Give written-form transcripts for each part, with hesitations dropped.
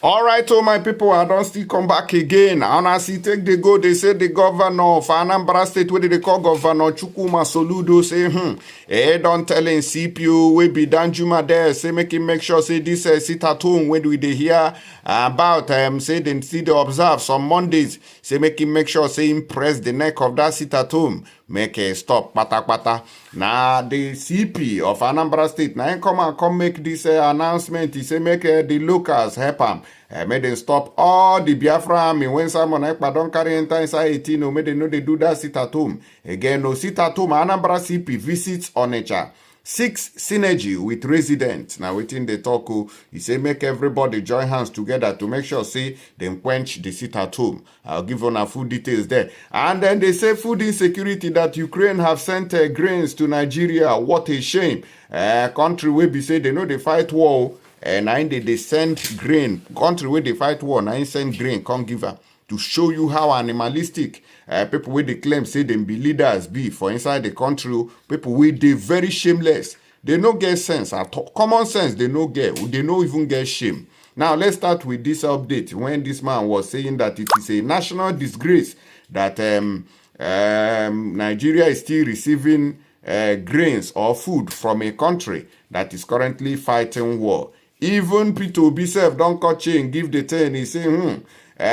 All right, my people, I don't still come back again. And as he take the go, they say the governor of Anambra State, what they call Governor Chukwuma Soludo, say, don't tell him CPU, we be Danjuma there, say, make sure, say, this sit at home, when we they hear about, say, they see the observe some Mondays, say, make sure, say, impress the neck of that sit at home, make a stop, pata. Now, the CP of Anambra State, now come make this announcement, he say, make the locals help him. Made them stop all the Biafra army when Simon Ekpa don't carry enter inside 18. No, made them know they do that sit at home. Again, no sit at home. Anambra CP visits Onitsha. 6 synergy with residents. Now within the talk, he say make everybody join hands together to make sure say them quench the sit at home. I'll give on a full details there. And then they say food insecurity that Ukraine have sent grains to Nigeria. What a shame. Country where be say they know they fight war. And they send grain. Country where they fight war, now send grain, come give her. To show you how animalistic people where they claim say them be leaders be for inside the country. People where they very shameless. They no get sense at all. Common sense they no get. They no even get shame. Now let's start with this update. When this man was saying that it is a national disgrace that Nigeria is still receiving grains or food from a country that is currently fighting war. Even P2B self don't cut chain, give the 10. He say,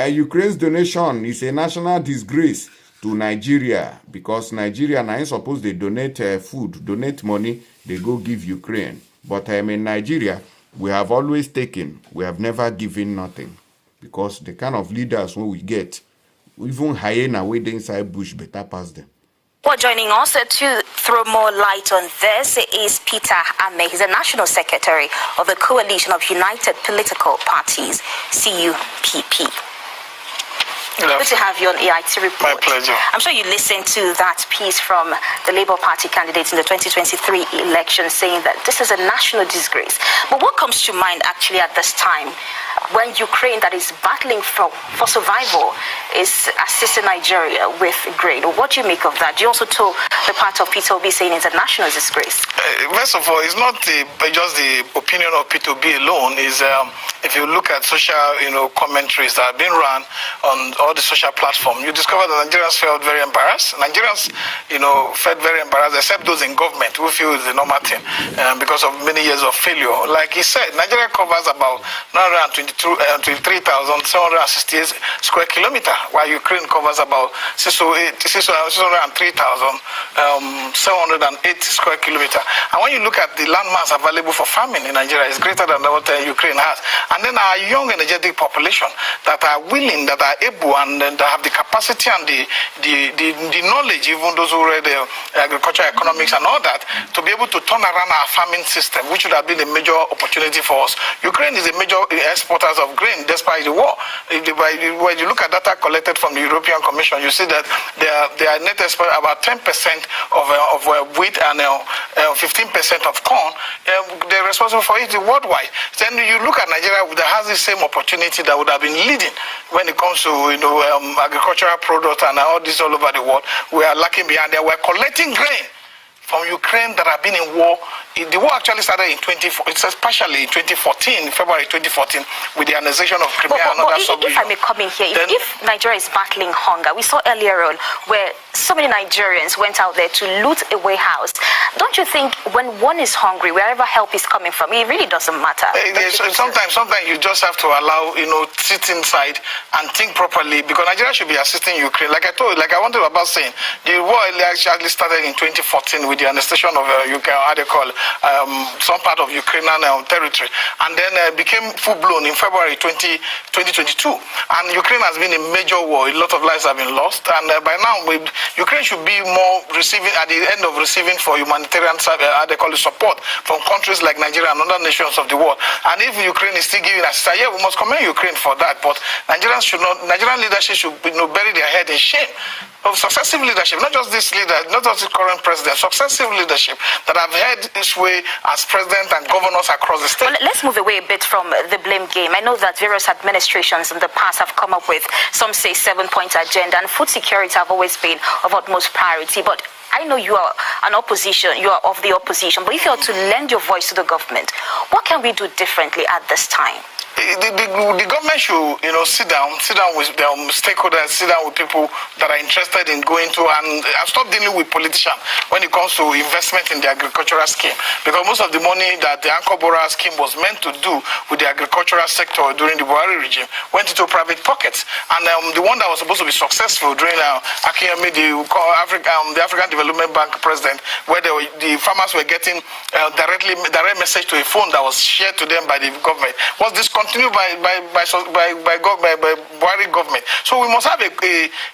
Ukraine's donation is a national disgrace to Nigeria because Nigeria now is supposed they donate food, donate money, they go give Ukraine. But in Nigeria, we have always taken, we have never given nothing because the kind of leaders when we get, even hyena waiting inside bush better pass them. Well, joining us to throw more light on this is Peter Ame. He's the National Secretary of the Coalition of United Political Parties, CUPP. Hello. Good to have you on EIT Report. My pleasure. I'm sure you listened to that piece from the Labour Party candidates in the 2023 election saying that this is a national disgrace. But what comes to mind actually at this time when Ukraine that is battling for survival is assisting Nigeria with grain? What do you make of that? Do you also told the part of P2B saying it's a national disgrace? First of all, it's not just the opinion of P2B alone. Is if you look at social commentaries that have been run on all the social platforms, you discover that Nigerians felt very embarrassed. Nigerians, felt very embarrassed, except those in government who feel it's the normal thing because of many years of failure. Like he said, Nigeria covers about 23,768 square kilometers, while Ukraine covers about 603,708 square kilometers. And when you look at the landmass available for farming in Nigeria, it's greater than what Ukraine has. And then our young, energetic population that are willing, that are able, and that have the capacity and the knowledge, even those who read agriculture, economics, and all that, to be able to turn around our farming system, which would have been a major opportunity for us. Ukraine is a major exporter of grain despite the war. When you look at data collected from the European Commission, you see that they are net export about 10% of wheat and 15% of corn. They're responsible for it worldwide. Then you look at Nigeria that has the same opportunity that would have been leading when it comes to agricultural products and all this all over the world. We are lacking behind there. We're collecting grain from Ukraine that have been in war. The war actually started in partially in 2014, February 2014, with the annexation of Crimea and other sub-regions. If I may come in here, if Nigeria is battling hunger, we saw earlier on where so many Nigerians went out there to loot a warehouse. Don't you think when one is hungry, wherever help is coming from, it really doesn't matter? Sometimes you just have to allow, sit inside and think properly, because Nigeria should be assisting Ukraine. Like I wanted about saying, the war actually started in 2014 with the annexation of Ukraine, how they call some part of Ukrainian territory, and then became full-blown in February 2022. And Ukraine has been in major war. A lot of lives have been lost, and by now Ukraine should be more receiving at the end of receiving for humanitarian support from countries like Nigeria and other nations of the world. And if Ukraine is still giving assistance, we must commend Ukraine for that. But Nigerian leadership should bury their head in shame of successive leadership, not just this leader, not just the current president, successive leadership that have had its way as president and governors across the state. Well, let's move away a bit from the blame game. I know that various administrations in the past have come up with, some say, 7-point agenda, and food security have always been of utmost priority. But I know you are an opposition, you are of the opposition, but if you are to lend your voice to the government, what can we do differently at this time? the government should, sit down with their stakeholders, sit down with people that are interested in going to, and stop dealing with politicians when it comes to investment in the agricultural scheme. Because most of the money that the Anchor Borrower scheme was meant to do with the agricultural sector during the Buhari regime went into private pockets. And the one that was supposed to be successful during Akiyemi, the African Development Bank president, where the farmers were getting direct message to a phone that was shared to them by the government, was discontinued by Buhari government. So we must have a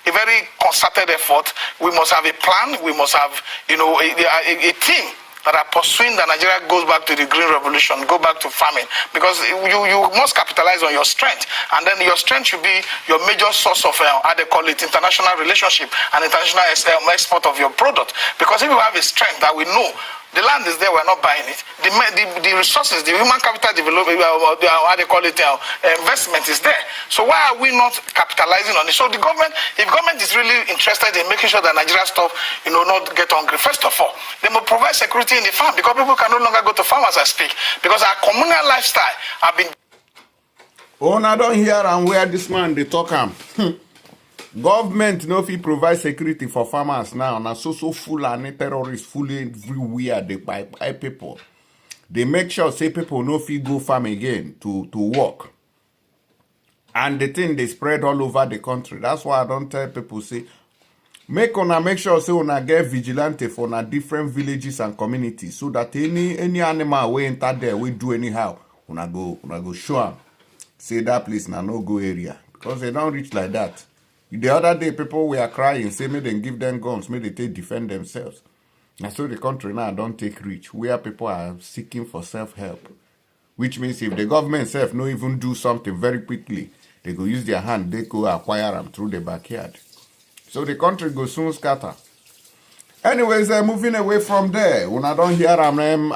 very concerted effort. We must have a plan. We must have a team that are pursuing that Nigeria goes back to the green revolution, go back to farming, because you must capitalize on your strength, and then your strength should be your major source of how they call it, international relationship and international export of your product. Because if you have a strength that we know the land is there, we're not buying it. The resources, the human capital development, how they call it, investment is there. So why are we not capitalizing on it? So the government, if government is really interested in making sure that Nigeria stuff, not get hungry, first of all, they must provide security in the farm, because people can no longer go to farm as I speak, because our communal lifestyle have been. Oh, I don't hear and where this man they talk am. Government no fit provide security for farmers now. Na so full and terrorists fully everywhere. They buy people. They make sure say people no fit go farm again to work. And the thing they spread all over the country. That's why I don't tell people say make sure say una get vigilante for na different villages and communities, so that any animal we enter there we do anyhow. Una go show am. Say that place na no go area, because they don't reach like that. The other day, people were crying, say, may they give them guns, may they take defend themselves. And so the country now don't take reach, where people are seeking for self-help. Which means if the government self no even do something very quickly, they go use their hand, they go acquire them through the backyard. So the country go soon scatter. Anyways, moving away from there, when I don't hear them,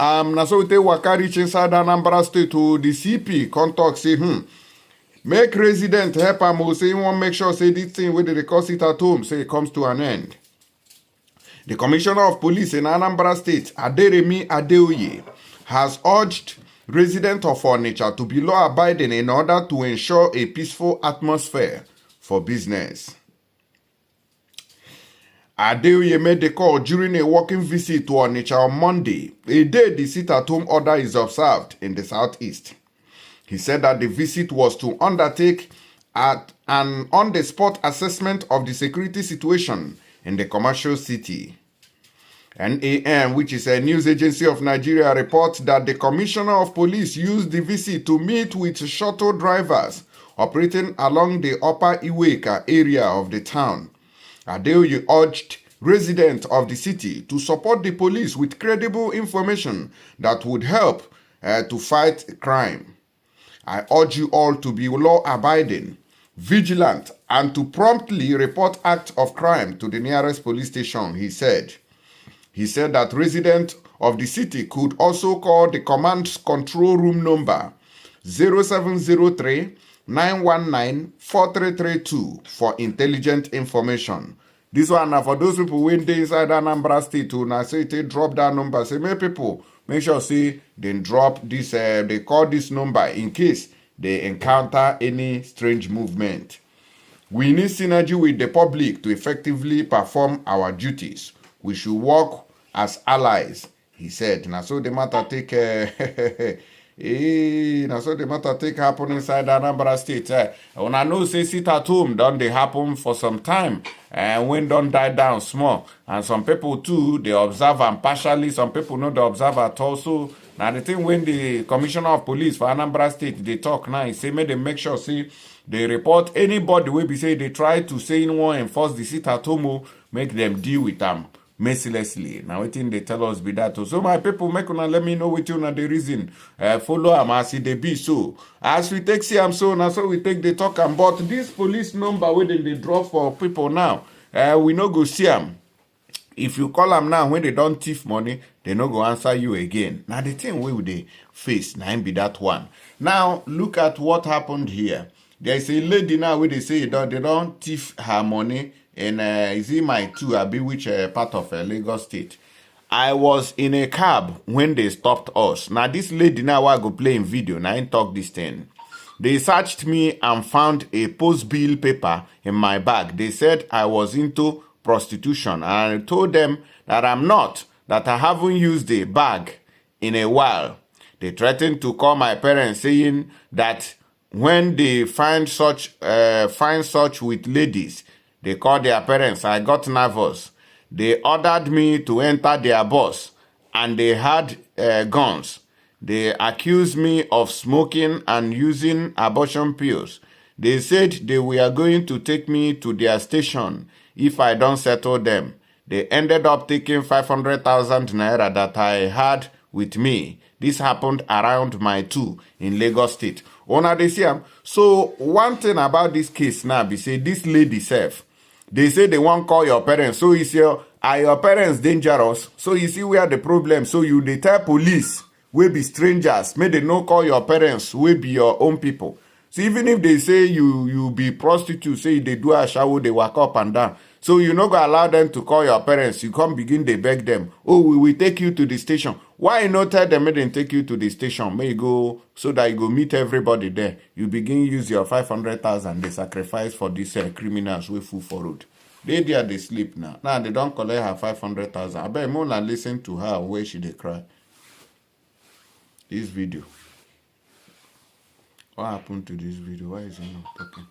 so they waka reach inside Anambra State to the CP, come talk, say, make resident help am, say you want make sure say this thing where they cause it at home, say it comes to an end. The Commissioner of Police in Anambra State, Aderemi Adeoye, has urged residents of Onitsha to be law-abiding in order to ensure a peaceful atmosphere for business. Adeoye made the call during a walking visit to Onitsha on Monday, a day the sit-at-home order is observed in the southeast. He said that the visit was to undertake an on-the-spot assessment of the security situation in the commercial city. NAM, which is a news agency of Nigeria, reports that the Commissioner of Police used the visit to meet with shuttle drivers operating along the Upper Iweka area of the town. Adeoye urged residents of the city to support the police with credible information that would help to fight crime. I urge you all to be law-abiding, vigilant, and to promptly report acts of crime to the nearest police station, he said. He said that residents of the city could also call the command control room number 0703-919-4332 for intelligent information. This one now for those people when they inside Anambra State, now say they drop that number. Say, many people make sure say they drop this, they call this number in case they encounter any strange movement. We need synergy with the public to effectively perform our duties. We should work as allies, he said. Now so the matter take happen inside Anambra State. When I know say sit at home, don't they happen for some time, and when don't die down small. And some people too, they observe and partially, some people know they observe at all. So now the thing when the Commissioner of Police for Anambra State, they talk now, he say may they make sure say they report anybody will be say they try to say in one enforce the sit at home, make them deal with them mercilessly. Now what thing they tell us be that. So my people, make una let me know with you now the reason. Follow am as they be so. As we take see am so now, so we take the talk am. But this police number where they drop for people now, we no go see am. If you call them now when they don't thief money, they no go answer you again. Now the thing where they face, now be that one. Now look at what happened here. There is a lady now where they say they don't thief her money. And is it my two? I be which part of Lagos State. I was in a cab when they stopped us. Now this lady now I go play in video. Now I talk this thing. They searched me and found a post-bill paper in my bag. They said I was into prostitution, and I told them that I'm not, that I haven't used the bag in a while. They threatened to call my parents, saying that when they find such with ladies, they call their parents. I got nervous. They ordered me to enter their bus, and they had guns. They accused me of smoking and using abortion pills. They said they were going to take me to their station if I don't settle them. They ended up taking 500,000 naira that I had with me. This happened around my 2 in Lagos State. Una dey see am. So one thing about this case now be say this lady self, they say they won't call your parents. So is your are your parents dangerous? So you see where the problem. So you dey tell police we be strangers, may they no call your parents, we be your own people. So even if they say you be prostitute, say they do a shower, they walk up and down. So you no go allow them to call your parents. You come begin, they beg them. Oh, we will take you to the station. Why you not tell them may they take you to the station? May you go so that you go meet everybody there. You begin use your 500,000 they sacrifice for these criminals we fool for road. They there they sleep now. Now they don't collect her 500,000. I bet more than listen to her where she they cry. This video. What happened to this video? Why is it not talking?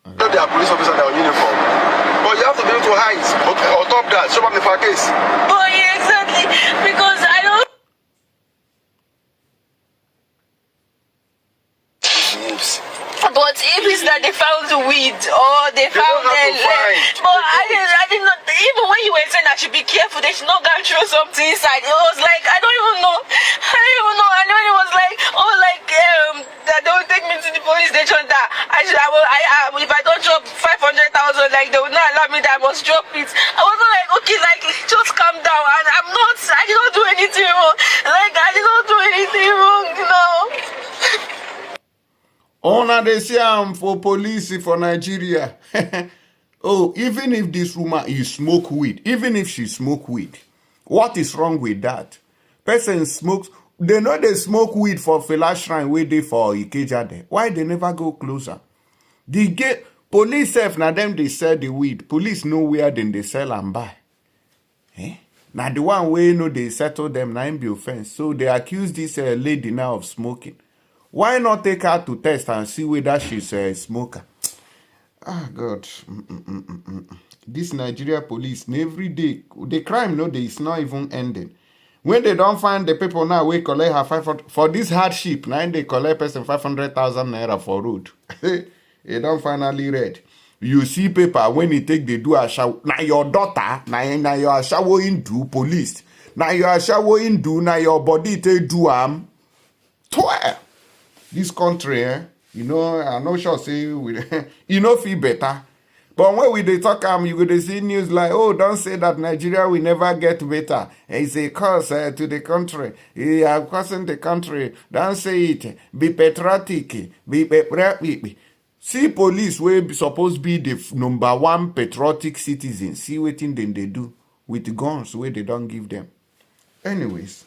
They are police officers that are in uniform. But you have to be able to hide. Okay. On top of that, show up the fire case. Oh, yeah, exactly. Because I don't. But if it's that they found the weed or they found the but I did not. Even when you were saying I should be careful, they should not go throw something inside. It was like I don't even know. And when it was like, that they will take me to the police station. That if I don't drop 500,000, like they will not allow me. That I must drop it. I wasn't like, okay, like just calm down. And I did not do anything wrong. Like I did not do anything wrong, you know. Ona they say I'm for police for Nigeria. Oh, even if this woman is smoke weed, even if she smoke weed, what is wrong with that? Person smokes, they know they smoke weed for Fela Shrine where they for Ikeja there. Why they never go closer? The gate police self now them they sell the weed. Police know where then they sell and buy. Now the one way you know they settle them now be offense. So they accuse this lady now of smoking. Why not take her to test and see whether she's a smoker? Ah, God. This Nigeria police, every day, the crime, no, is not even ending. When they don't find the people now, we collect her 500, for this hardship, now they collect person 500,000 naira for road. They don't finally read. You see paper, when you take, they do a shower. Now your daughter, now you are showering do police. Now you are showering do, now your body take do 12. This country, you know, I'm not sure say we, you know, feel better. But when we they talk, you go to see news like, oh, don't say that Nigeria will never get better. It's a curse to the country. You are causing the country. Don't say it. Be patriotic. See police where supposed to be the #1 patriotic citizen. See what thing then they do with guns where they don't give them. Anyways.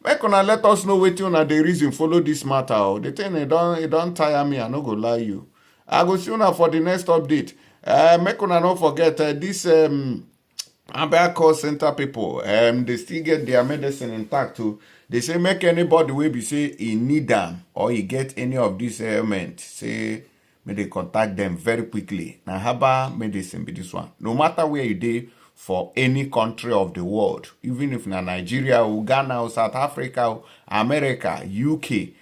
Make una let us know wetin una the reason follow this matter. The thing it don't tire me, I no go lie you. I go see una for the next update. Make una not forget this Anambra call center people. They still get their medicine intact too. They say make anybody will be say he need them or he get any of this ailment. Say may they contact them very quickly. Now herbal medicine be this one. No matter where you dey. For any country of the world, even if na Nigeria, or Ghana, or South Africa, or America, UK,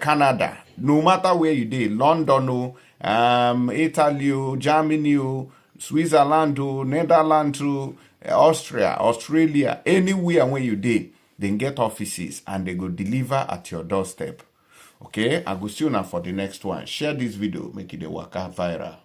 Canada, no matter where you dey, London, Italy, Germany, Switzerland, Netherlands, Austria, Australia, anywhere where you dey, then get offices and they go deliver at your doorstep. Okay, I go see you now for the next one. Share this video, make it a waka viral.